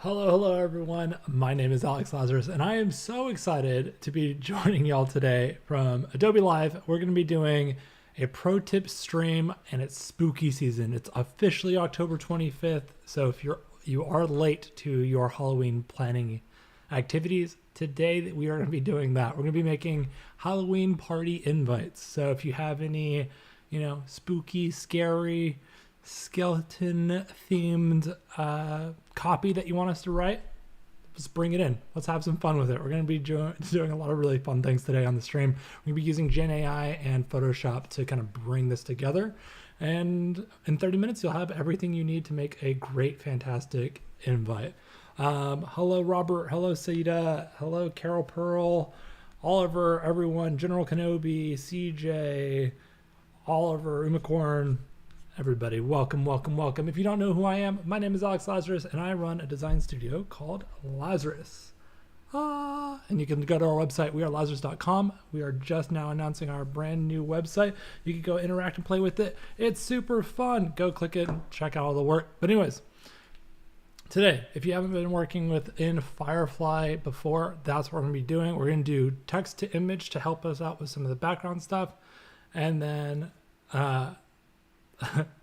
Hello everyone. My name is Alex Lazaris, and I am so excited to be joining y'all today from Adobe Live. We're going to be doing a pro tip stream, and it's spooky season. It's officially October 25th, so if you are late to your Halloween planning activities, today we are going to be doing that. We're going to be making Halloween party invites. So if you have any, spooky, scary, skeleton themed copy that you want us to write, just bring it in. Let's have some fun with it. We're going to be doing a lot of really fun things today on the stream. We're going to be using Gen AI and Photoshop to kind of bring this together. And in 30 minutes, you'll have everything you need to make a great, fantastic invite. Hello, Robert. Hello, Saida. Hello, Carol Pearl, Oliver, everyone, General Kenobi, CJ, Oliver, Umacorn, everybody. Welcome, welcome, welcome. If you don't know who I am, my name is Alex Lazaris, and I run a design studio called Lazaris. And you can go to our website, wearelazaris.com. We are just now announcing our brand new website. You can go interact and play with it. It's super fun. Go click it and check out all the work. But anyways, today, if you haven't been working within Firefly before, that's what we're going to be doing. We're going to do text to image to help us out with some of the background stuff. And then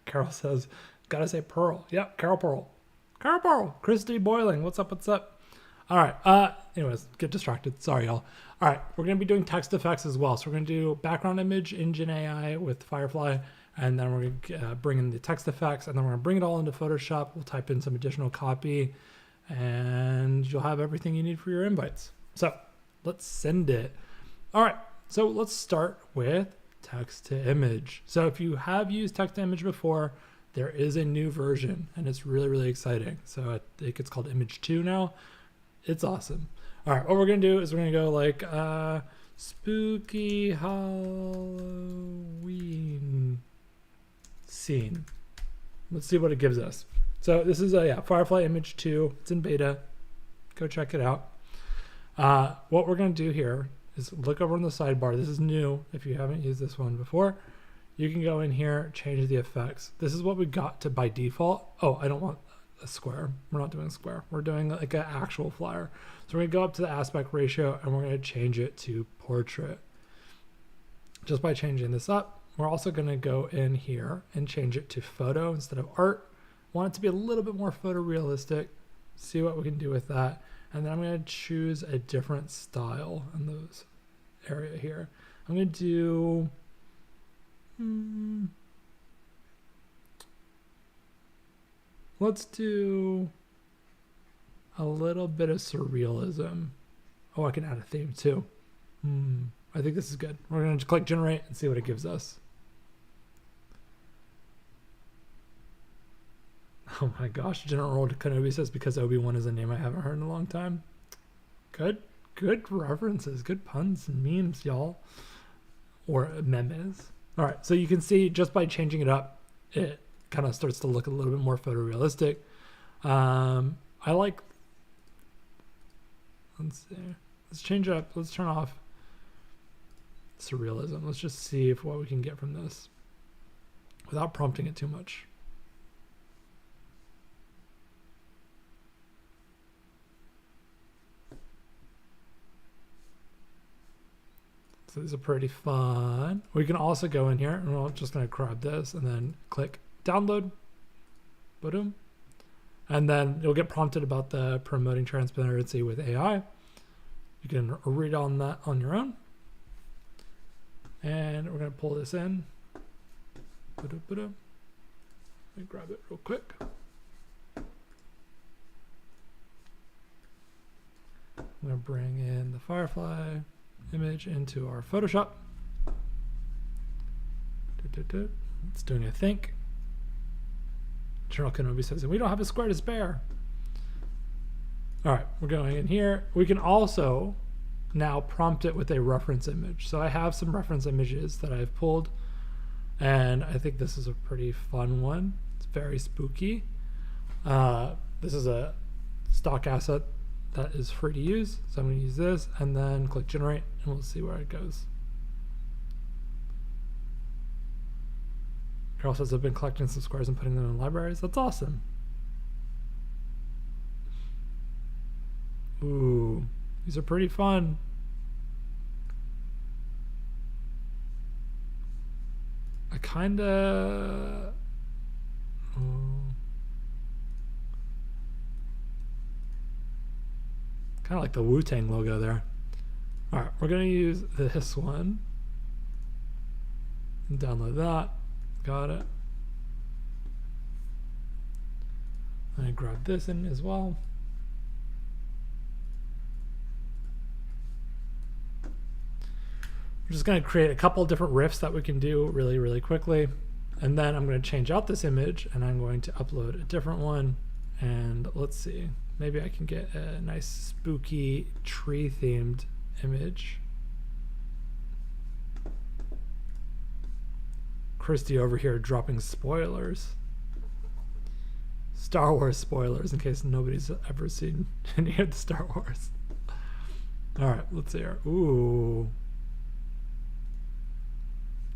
Carol says, gotta say Pearl. Yep, Carol Pearl. Carol Pearl. Christy Boiling. What's up? What's up? All right. Anyways, get distracted. Sorry, y'all. All right. We're going to be doing text effects as well. So we're going to do background image in Gen AI with Firefly. And then we're going to bring in the text effects. And then we're going to bring it all into Photoshop. We'll type in some additional copy. And you'll have everything you need for your invites. So let's send it. All right. So let's start with text to image. So if you have used text to image before, there is a new version and it's really, really exciting. So I think it's called Image 2 now. It's awesome. All right, what we're going to do is we're going to go like spooky Halloween scene. Let's see what it gives us. So this is a Firefly Image 2. It's in beta. Go check it out. What we're going to do here is look over on the sidebar. This is new. If you haven't used this one before, you can go in here, change the effects. This is what we got to by default. Oh, I don't want a square. We're not doing a square. We're doing like an actual flyer. So we're going to go up to the aspect ratio and we're going to change it to portrait. Just by changing this up, we're also going to go in here and change it to photo instead of art. Want it to be a little bit more photorealistic. See what we can do with that. And then I'm going to choose a different style in those area here. I'm going to do let's do a little bit of surrealism. Oh, I can add a theme too. I think this is good. We're going to click generate and see what it gives us. Oh my gosh, General Kenobi says because Obi-Wan is a name I haven't heard in a long time. Good references, good puns and memes, y'all. Or memes. All right, so you can see just by changing it up, it kind of starts to look a little bit more photorealistic. I like, let's see, let's change it up. Let's turn off surrealism. Let's just see what we can get from this without prompting it too much. So these are pretty fun. We can also go in here and we're just going to grab this and then click download. Boom. And then you'll get prompted about the promoting transparency with AI. You can read on that on your own. And we're going to pull this in. Let me grab it real quick. I'm going to bring in the Firefly image into our Photoshop. It's doing a think. General Kenobi says, and we don't have a square to spare. All right, we're going in here. We can also now prompt it with a reference image. So I have some reference images that I've pulled, and I think this is a pretty fun one. It's very spooky. This is a stock asset that is free to use. So I'm going to use this and then click generate and we'll see where it goes. Carol says I've been collecting some squares and putting them in libraries. That's awesome. Ooh, these are pretty fun. I kinda... kind of like the Wu-Tang logo there. All right, we're gonna use this one. And download that. Got it. And grab this in as well. We're just going to create a couple different riffs that we can do really, really quickly. And then I'm going to change out this image and I'm going to upload a different one. And let's see, maybe I can get a nice spooky tree themed image. Christy over here dropping spoilers. Star Wars spoilers in case nobody's ever seen any of the Star Wars. All right, let's see here. Ooh.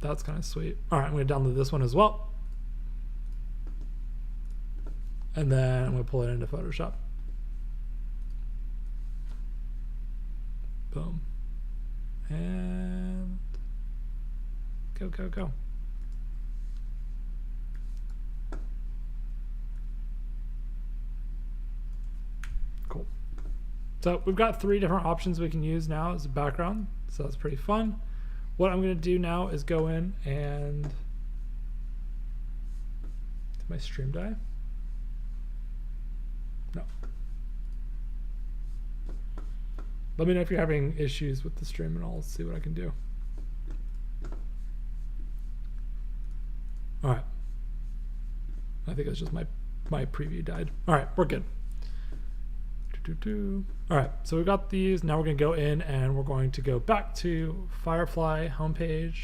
That's kind of sweet. All right, I'm going to download this one as well. And then I'm going to pull it into Photoshop. Boom. And go, go, go. Cool. So we've got 3 different options we can use now as a background. So that's pretty fun. What I'm going to do now is go in and did my stream die? No. Let me know if you're having issues with the stream and I'll see what I can do. All right. I think it's just my preview died. All right, we're good. All right, so we've got these. Now we're going to go in and we're going to go back to Firefly homepage.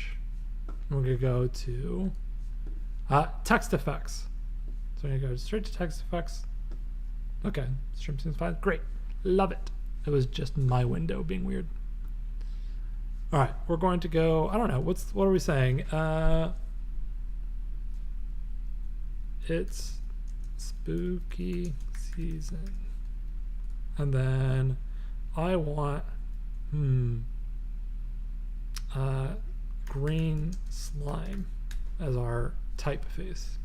And we're going to go to text effects. So we're going to go straight to text effects. Okay, stream seems fine. Great, love it. It was just my window being weird. All right, we're going to go. I don't know. What are we saying? It's spooky season. And then I want green slime as our typeface.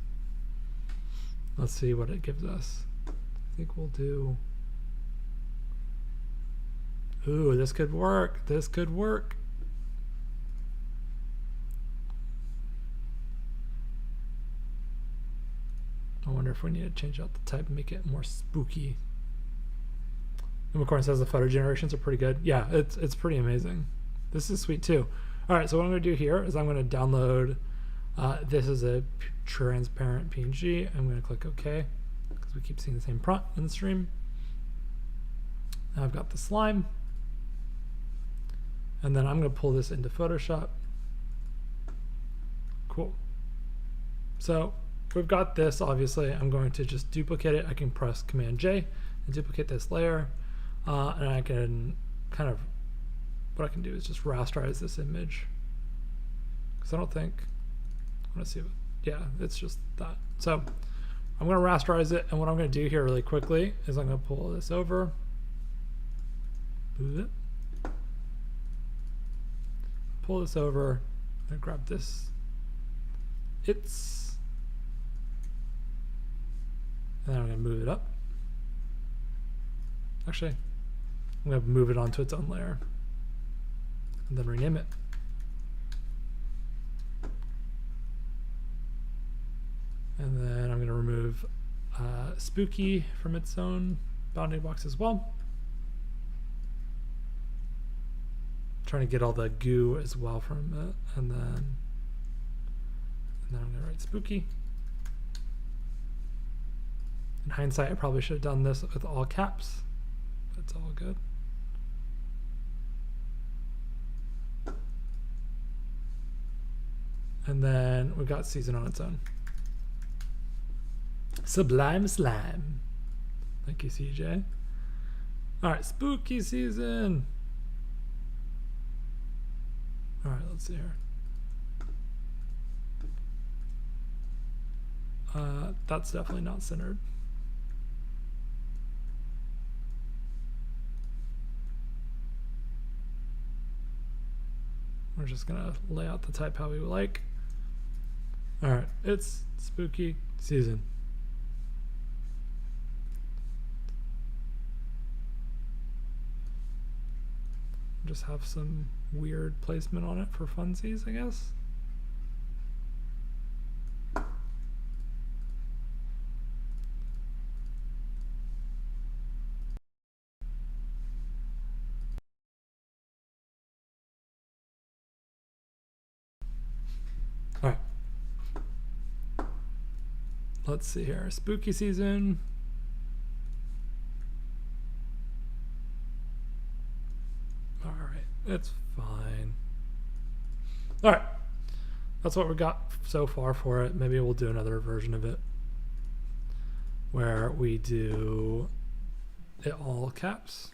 Let's see what it gives us. I think we'll do. Ooh, this could work. This could work. I wonder if we need to change out the type and make it more spooky. And of course, says the photo generations are pretty good. Yeah, it's pretty amazing. This is sweet too. All right, so what I'm going to do here is I'm going to download. This is a transparent PNG. I'm going to click OK because we keep seeing the same prompt in the stream. Now I've got the slime, and then I'm going to pull this into Photoshop. Cool. So we've got this. Obviously, I'm going to just duplicate it. I can press Command J and duplicate this layer. And I can kind of, what I can do is just rasterize this image. Because I don't think, I want to see, yeah, it's just that. So I'm going to rasterize it. And what I'm going to do here really quickly is I'm going to pull this over. Move it. Pull this over. I'm going to grab this. And then I'm going to move it up. Actually, I'm going to move it onto its own layer and then rename it. And then I'm going to remove spooky from its own bounding box as well. Trying to get all the goo as well from it. And then I'm going to write spooky. In hindsight, I probably should have done this with all caps. It's all good. And then we've got season on its own. Sublime slime. Thank you, CJ. All right, spooky season. All right, let's see here. That's definitely not centered. We're just gonna lay out the type how we would like. All right, it's spooky season. Just have some weird placement on it for funsies, I guess. All right. Let's see here. Spooky season. All right. It's fine. All right. That's what we got so far for it. Maybe we'll do another version of it where we do it all caps.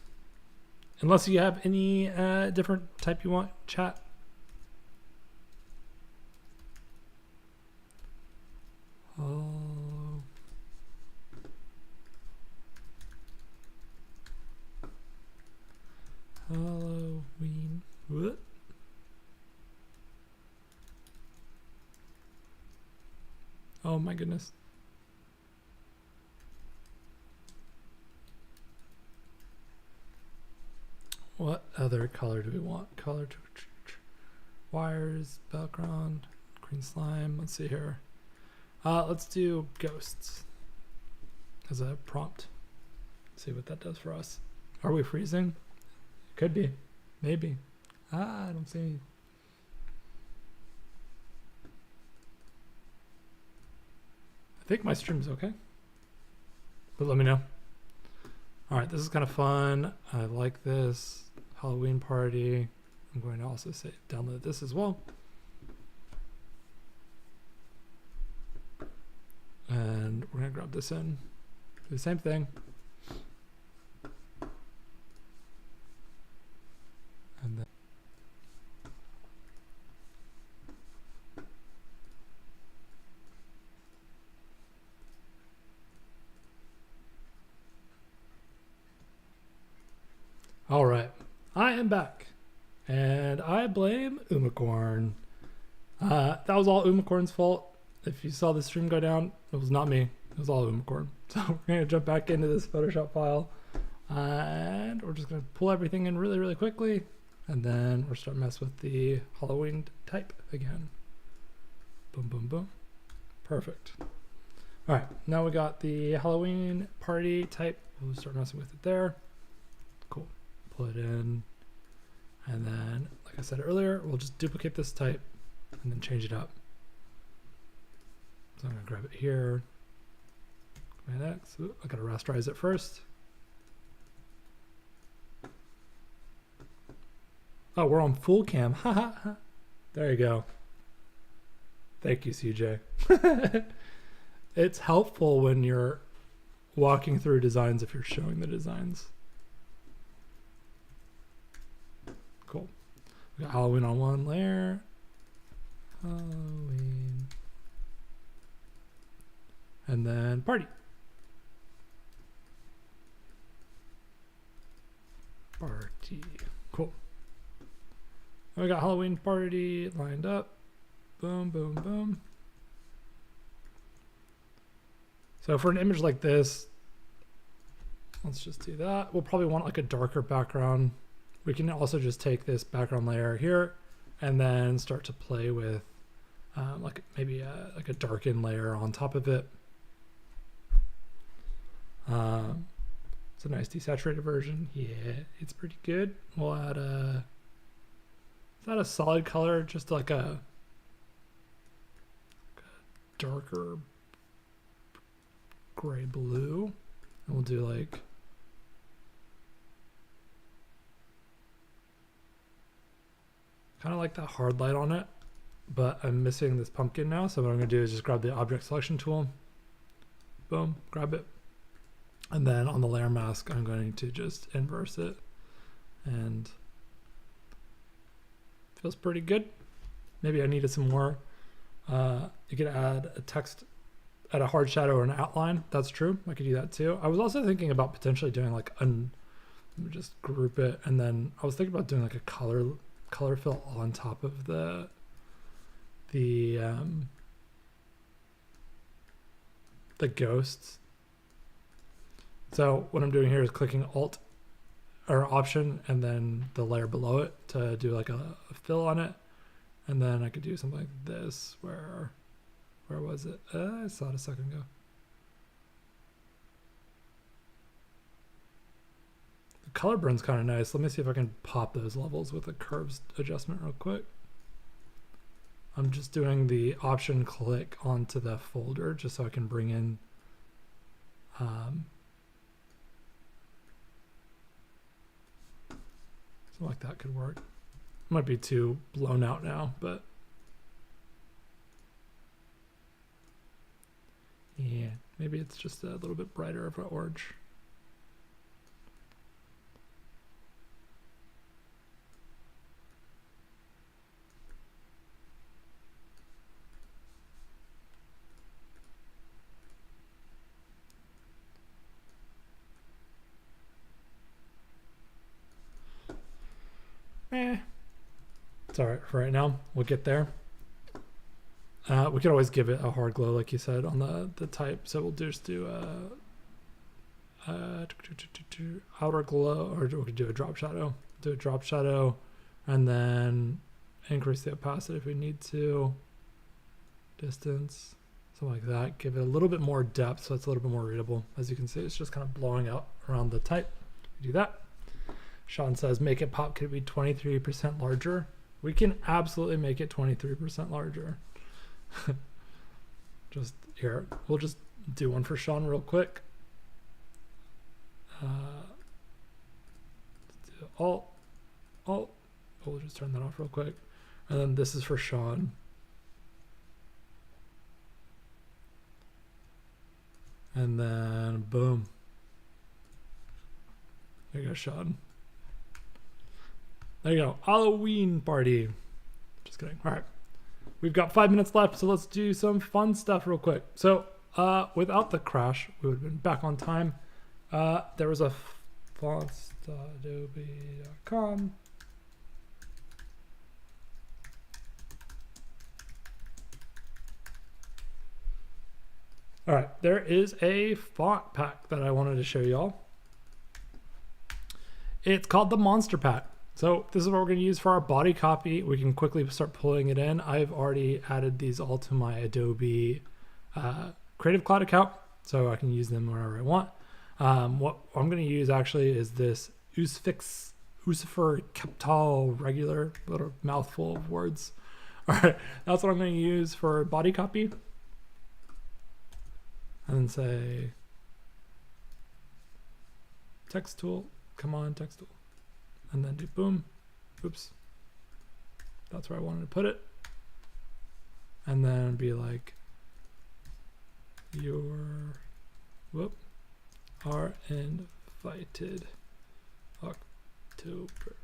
Unless you have any different type you want, chat. Oh. Halloween. What? Oh my goodness. What other color do we want? Color to wires, background, green slime. Let's see here. Let's do ghosts as a prompt. See what that does for us. Are we freezing? Could be. Maybe. I don't see any. I think my stream's okay. But let me know. All right, this is kind of fun. I like this. Halloween party. I'm going to also say download this as well. And we're going to grab this in. Do the same thing. And then all right, I am back, and I blame Umacorn. That was all Umacorn's fault. If you saw the stream go down, it was not me. It was all Umacorn. So we're gonna jump back into this Photoshop file, and we're just gonna pull everything in really, really quickly, and then we're starting to mess with the Halloween type again. Boom, boom, boom. Perfect. All right, now we got the Halloween party type. We'll start messing with it there. Cool. Pull it in, and then, like I said earlier, we'll just duplicate this type and then change it up. So I'm gonna grab it here. Command X. Ooh, I gotta rasterize it first. Oh, we're on full cam. Ha ha ha. There you go. Thank you, CJ. It's helpful when you're walking through designs if you're showing the designs. Cool. We got Halloween on one layer. Halloween. And then party. Party. Cool. We got Halloween party lined up. Boom, boom, boom. So for an image like this, let's just do that. We'll probably want like a darker background. We can also just take this background layer here and then start to play with like maybe like a darken layer on top of it. It's a nice desaturated version. Yeah, it's pretty good. We'll add a, is that a solid color? Just like a darker gray blue. And we'll do like, kind of like that hard light on it, but I'm missing this pumpkin now. So what I'm gonna do is just grab the object selection tool. Boom, grab it. And then on the layer mask, I'm going to just inverse it, and feels pretty good. Maybe I needed some more. You could add a text, add a hard shadow or an outline. That's true. I could do that too. I was also thinking about potentially doing like let me just group it, and then I was thinking about doing like a color color fill on top of the ghosts. So what I'm doing here is clicking Alt or Option and then the layer below it to do like a fill on it. And then I could do something like this where was it? I saw it a second ago. The color burn's kind of nice. Let me see if I can pop those levels with a curves adjustment real quick. I'm just doing the Option click onto the folder just so I can bring in something like that could work. Might be too blown out now, but yeah, maybe it's just a little bit brighter of an orange. It's all right for right now. We'll get there. We could always give it a hard glow, like you said, on the type. So we'll just do outer glow, or we could do a drop shadow. Do a drop shadow, and then increase the opacity if we need to. Distance, something like that. Give it a little bit more depth, so it's a little bit more readable. As you can see, it's just kind of blowing out around the type. We do that. Sean says, make it pop. Could it be 23% larger? We can absolutely make it 23% larger. Just here, we'll just do one for Sean real quick. Do Alt. We'll just turn that off real quick. And then this is for Sean. And then boom. There you go, Sean. There you go. Halloween party. Just kidding. All right. We've got 5 minutes left, so let's do some fun stuff real quick. So without the crash, we would have been back on time. There was a fonts.adobe.com. All right. There is a font pack that I wanted to show y'all. It's called the Monster Pack. So this is what we're going to use for our body copy. We can quickly start pulling it in. I've already added these all to my Adobe Creative Cloud account, so I can use them wherever I want. What I'm going to use actually is this Usifer Capital Regular, little mouthful of words. All right, that's what I'm going to use for body copy. And then say text tool, come on, text tool. And then do boom, oops. That's where I wanted to put it. And then be like, are invited October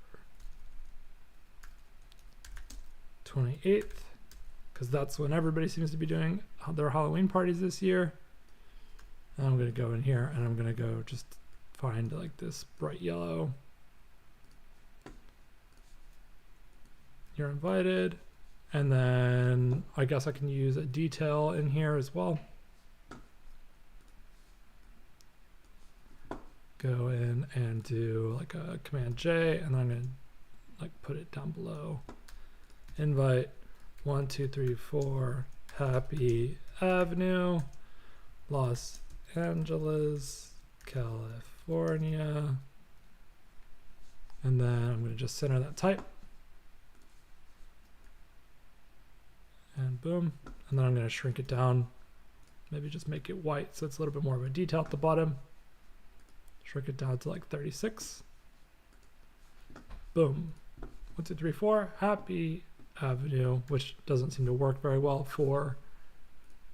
28th, because that's when everybody seems to be doing their Halloween parties this year. And I'm gonna go in here and I'm gonna go just find like this bright yellow. You're invited. And then I guess I can use a detail in here as well. Go in and do like a Command J, and I'm gonna like put it down below. Invite 1, 2, 3, 4 Happy Avenue, Los Angeles, California. And then I'm gonna just center that type. And boom, and then I'm going to shrink it down, maybe just make it white so it's a little bit more of a detail at the bottom. Shrink it down to like 36. Boom. 1, 2, 3, 4 Happy Avenue, which doesn't seem to work very well for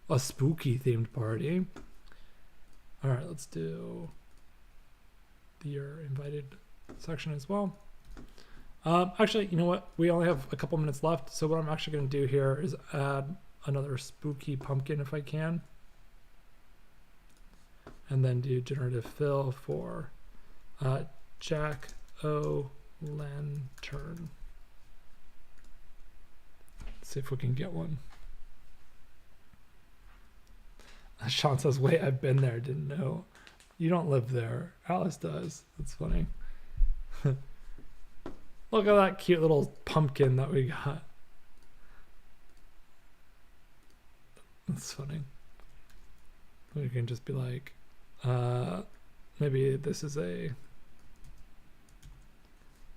a spooky themed party. All right, let's do your invited section as well. Actually, you know what? We only have a couple minutes left. So what I'm actually going to do here is add another spooky pumpkin if I can. And then do generative fill for Jack-O-Lantern. see if we can get one. Sean says, wait, I've been there, didn't know. You don't live there. Alice does. That's funny. Look at that cute little pumpkin that we got. That's funny. We can just be like, maybe this is a,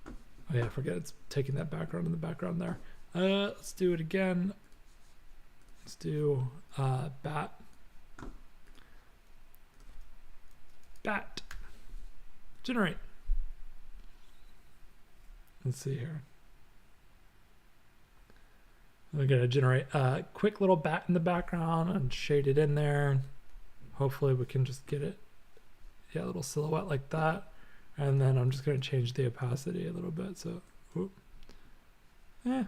oh yeah, I forget it's taking that background in the background there. Let's do it again. Let's do bat. Bat. Generate. Let's see here. We're going to generate a quick little bat in the background and shade it in there. Hopefully we can just get it, yeah, a little silhouette like that. And then I'm just going to change the opacity a little bit. So, yeah.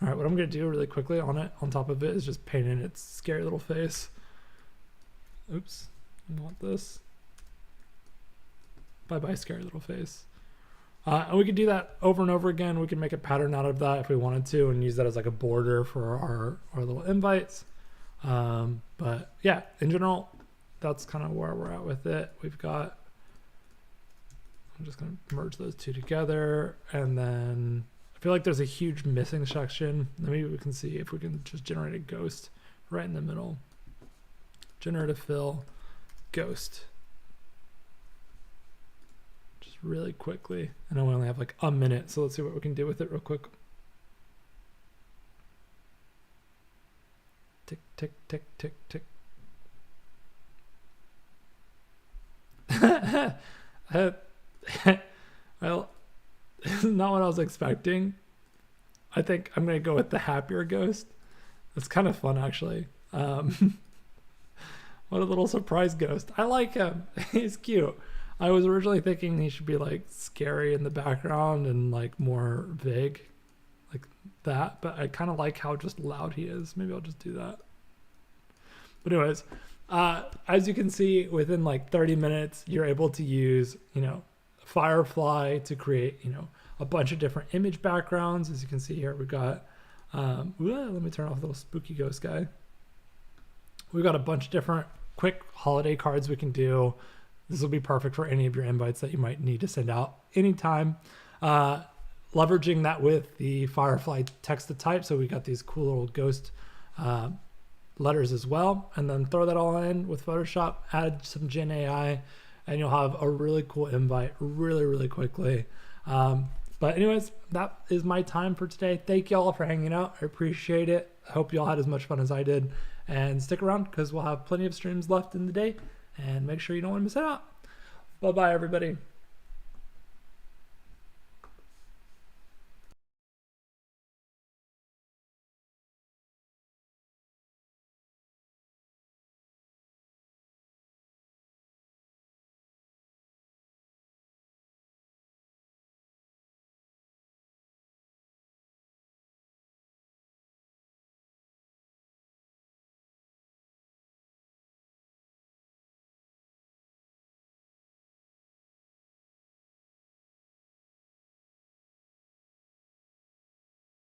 All right, what I'm going to do really quickly on top of it is just paint in its scary little face. Oops, I want this. Bye-bye, scary little face. And we could do that over and over again. We can make a pattern out of that if we wanted to and use that as like a border for our little invites. But yeah, in general, that's kind of where we're at with it. We've got, I'm just going to merge those two together. And then I feel like there's a huge missing section. Maybe we can see if we can just generate a ghost right in the middle. Generate a fill, ghost. Really quickly. I know we only have like a minute, so let's see what we can do with it real quick. Tick, tick, tick, tick, tick. Well, this is not what I was expecting. I think I'm gonna go with the happier ghost. It's kind of fun actually. What a little surprise ghost. I like him. He's cute. I was originally thinking he should be like scary in the background and like more vague like that, but I kind of like how just loud he is. Maybe I'll just do that. But anyways, as you can see, within like 30 minutes, you're able to use, Firefly to create, a bunch of different image backgrounds. As you can see here, we've got, let me turn off the little spooky ghost guy. We've got a bunch of different quick holiday cards we can do. This will be perfect for any of your invites that you might need to send out anytime. Leveraging that with the Firefly text to type. So we got these cool little ghost letters as well. And then throw that all in with Photoshop, add some Gen AI, and you'll have a really cool invite really, really quickly. But anyways, that is my time for today. Thank you all for hanging out. I appreciate it. I hope you all had as much fun as I did. And stick around because we'll have plenty of streams left in the day. And make sure you don't want to miss out. Bye-bye, everybody.